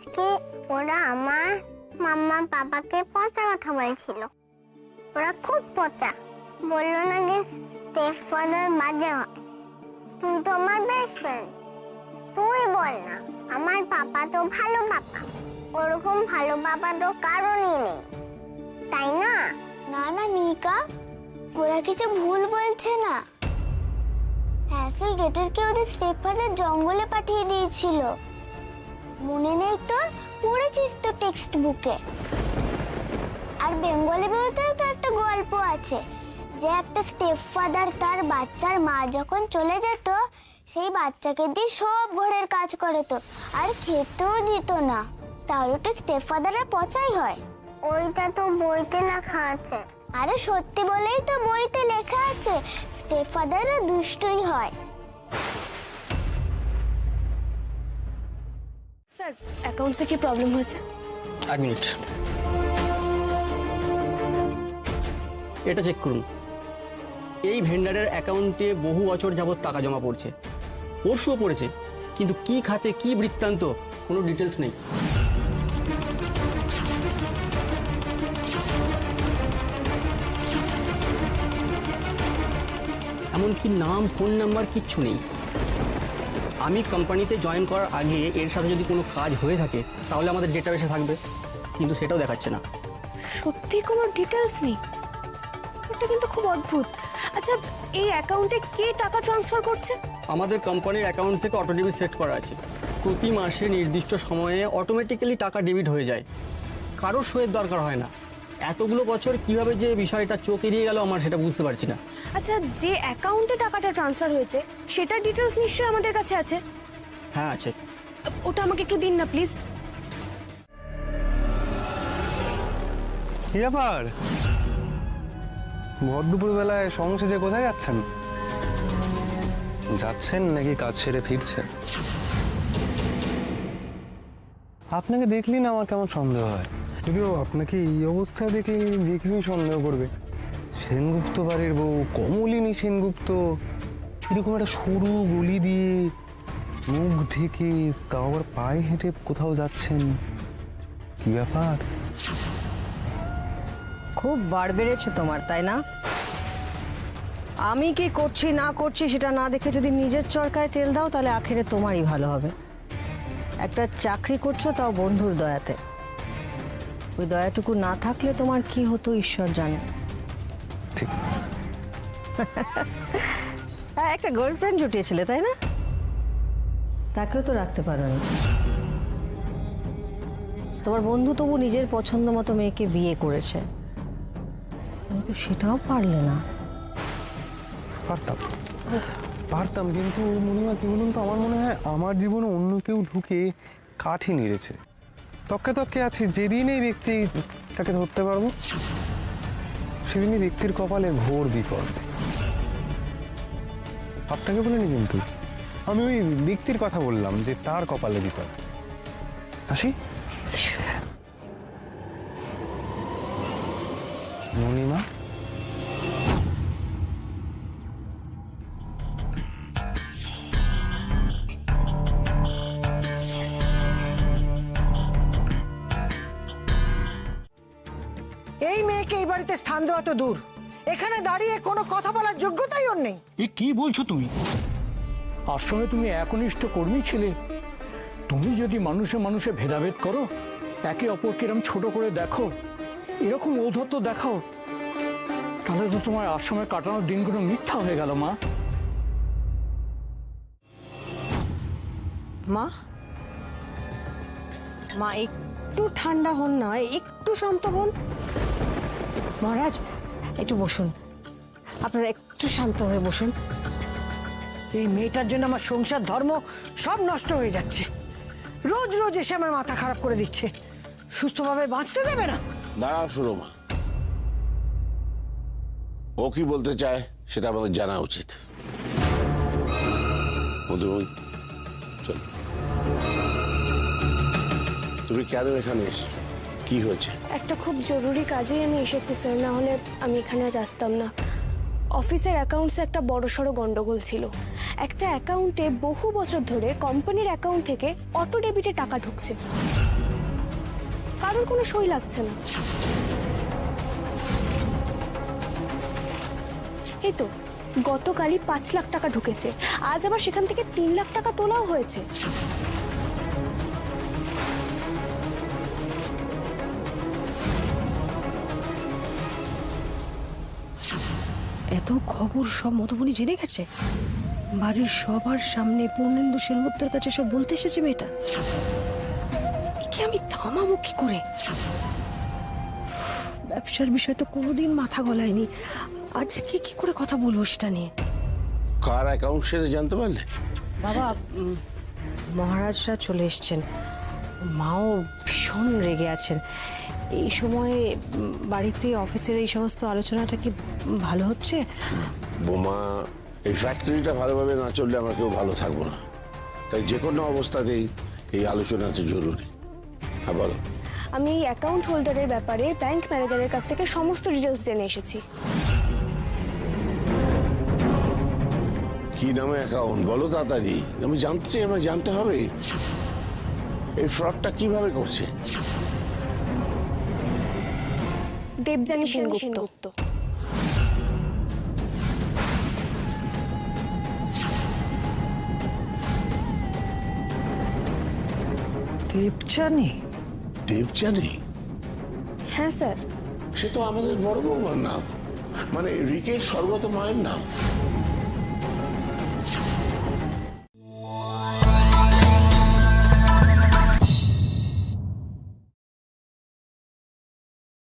আজকে ওরা আমার মাম্মা পাপাকে পচা কথা বলছিল। ওরা খুব পচা, বললো নাকি স্টেপফাদার বাজে হয়। তুই তো আমার বেস্ট ফ্রেন্ড, তুই বল না। আমার পাপা তো ভালো পাপা, ওরকম ভালো পাপা তো কারণই নেই, তাই না? না না মিকা, ওরা কিছু ভুল বলছে না। হ্যাসেল গেটারকে ওদের স্টেপফাদার জঙ্গলে পাঠিয়ে দিয়েছিল, মনে নেই তোর? পড়েছিস তো টেক্সট বুকে। আর বেঙ্গলি বইতেও তো একটা গল্প আছে যে একটা স্টেপফাদার তার বাচ্চার মা যখন চলে যেত সেই বাচ্চাকে দিয়ে সব ঘরের কাজ করাতো আর খেতেও দিত না। তাহলে তো স্টেপফাদারের পচাই হয়। ওইটা তো বইতে লেখা আছে। আরে সত্যি বলেই তো বইতে লেখা আছে স্টেপফাদাররা দুষ্টই হয়। স্যার, অ্যাকাউন্টসে কি প্রবলেম হয়েছে? এক মিনিট, এটা চেক করুন। এই ভেন্ডারের অ্যাকাউন্টে বহু বছর যাবত টাকা জমা পড়ছে, পরশুও পড়েছে, কিন্তু কি খাতে কি বৃত্তান্ত কোনো ডিটেলস নেই। এমনকি নাম, ফোন নাম্বার কিচ্ছু নেই। আমি কোম্পানিতে জয়েন করার আগে এর সাথে যদি কোনো কাজ হয়ে থাকে তাহলে আমাদের ডেটাবেসে থাকবে, কিন্তু সেটাও দেখাচ্ছে না। সত্যি কোনো ডিটেলস নেই? এটা কিন্তু খুব অদ্ভুত। আচ্ছা, এই অ্যাকাউন্টে কে টাকা ট্রান্সফার করছে? আমাদের কোম্পানির অ্যাকাউন্ট থেকে অটো ডেবিট সেট করা আছে। প্রতি মাসে নির্দিষ্ট সময়ে অটোমেটিক্যালি টাকা ডেবিট হয়ে যায়, কারোর সইয়ের দরকার হয় না। এতগুলো বছর কিভাবে যে বিষয়টা চোখ এড়িয়ে গেল আমার সেটা বুঝতে পারছি না। আচ্ছা, যে অ্যাকাউন্টে টাকাটা ট্রান্সফার হয়েছে সেটার ডিটেলস নিশ্চয়ই আমাদের কাছে আছে। হ্যাঁ আছে। ওটা আমাকে একটু দিন না প্লিজ। কি ব্যাপার, ভর দুপুর বেলায় সমস্যা যে কোথায় যাচ্ছেন? যাচ্ছেন নাকি কাজ সেরে ফিরছেন? আপনাকে দেখলি না আমার কেমন সন্দেহ হয়। যদিও আপনাকে এই অবস্থায় দেখলে যে কেউ সন্দেহ করবে। সেনগুপ্ত বাড়ির বউ কমলিনী সেনগুপ্ত এরকম একটা সরু গলি দিয়ে মুখ ঢেকে তাও আবার পায়ে হেঁটে কোথাও যাচ্ছেন, কি ব্যাপার? খুব বাড় বেড়েছে তোমার, তাই না? আমি কি করছি না করছি সেটা না দেখে যদি নিজের চরকায় তেল দাও তাহলে আখেরে তোমারই ভালো হবে। একটা চাকরি করছো, তাও বন্ধুর দয়াতে। ওই দয়াটুকু না থাকলে তোমার কি হতো ঈশ্বর জানে। ঠিক। একটা গার্লফ্রেন্ড জুটিয়েছিলে, তাই না? তাকেও তো রাখতে পারো না। তোমার বন্ধু তবু নিজের পছন্দ মতো মেয়েকে বিয়ে করেছে, তুমি তো সেটাও পারলে না। পারতাম, কিন্তু মনিমা কি বলুন তো, আমার মনে হয় আমার জীবনে অন্য কেউ ঢুকে কাঠি নেড়েছে। তককে তককে আছি, যেদিন এই ব্যক্তি তাকে ধরতে পারবো সেদিনই ব্যক্তির কপালে ঘোর বিপদ। আপনাকে বলিনি, কিন্তু আমি ওই ব্যক্তির কথা বললাম যে তার কপালে বিপদ। আসি। মনিমা, এই মেয়েকে এই বাড়িতে স্থান দেওয়া তো দূর, এখানে দাঁড়িয়ে কোনো কথা বলার যোগ্যতাই ওর নেই। এ কি বলছো তুমি? আশ্রমে তুমি একনিষ্ঠ কর্মী ছিলে। তুমি যদি মানুষে মানুষে ভেদাভেদ করো, একে অপরকে এরকম ছোট করে দেখো, এরকম ঔদ্ধত্য দেখাও, তাহলে তো তোমার আশ্রমে কাটানোর দিনগুলো মিথ্যা হয়ে গেল। মা, মা, মা একটু ঠান্ডা হন না, একটু শান্ত হন। মহারাজ, একটু বসুন, আপনারা একটু শান্ত হয়ে বসুন। এই মেয়েটার জন্য আমার সংসার ধর্ম সব নষ্ট হয়ে যাচ্ছে। রোজ রোজ এসে আমার মাথা খারাপ করে দিচ্ছে, সুস্থভাবে বাঁচতে দেবে না। দাঁড়াও সুরমা, ও কি বলতে চায় সেটা আমাদের জানা উচিত। মধুবন, চল। তুমি কেন এখানে এসেছো? কি হয়েছে? একটা খুব জরুরি কাজেই আমি এসেছি স্যার, না হলে আমি এখানে আজ আসতাম না। অফিসের অ্যাকাউন্টসে একটা বড়সড় গন্ডগোল ছিল। একটা অ্যাকাউন্টে বহু বছর ধরে কোম্পানির অ্যাকাউন্ট থেকে অটো ডেবিটে টাকা ঢুকছে, কারোর কোনো সই লাগছে না। এই তো গতকালই 5 লাখ টাকা ঢুকেছে, আজ আবার সেখান থেকে 3 লাখ টাকা তোলাও হয়েছে। এত খবর সব মধুবনী জেনে গেছে? বাড়ির সবার সামনে পূর্ণেন্দু সেনগুপ্তর কাছে সব বলতে এসেছে মেয়েটা। একে আমি থামাবো কি করে? ব্যবসার বিষয় তো কোনোদিন মাথা গলায়নি, আজকে কি করে কথা বলবো সেটা নিয়ে? কার অ্যাকাউন্ট সেটা জানতে পারলে? বাবা, মহারাজরা চলে এসছেন, মাও ভীষণ রেগে আছেন। এই সময়ে বাড়িতে অফিসের এই সমস্ত আলোচনাটা কি ভালো হচ্ছে? বোমা, এই ফ্যাক্টরিটা ভালোভাবে না চললে আমরা কেউ ভালো থাকবো না। তাই যে কোনো অবস্থাতেই এই আলোচনাটা জরুরি। হ্যাঁ বলো। আমি এই অ্যাকাউন্ট হোল্ডারের ব্যাপারে ব্যাংক ম্যানেজারের কাছ থেকে সমস্ত ডিটেলস জেনে এসেছি। কি নামে অ্যাকাউন্ট বলো তাড়াতাড়ি, আমি জানতে চাই, আমার জানতে হবে এই ফ্রডটা কিভাবে করছে। দেবযানী সেনগুপ্ত। দেবযানী? দেবযানী? হ্যাঁ স্যার। সে তো আমাদের বড় বৌমার নাম, মানে রিকের স্বর্গত মায়ের নাম।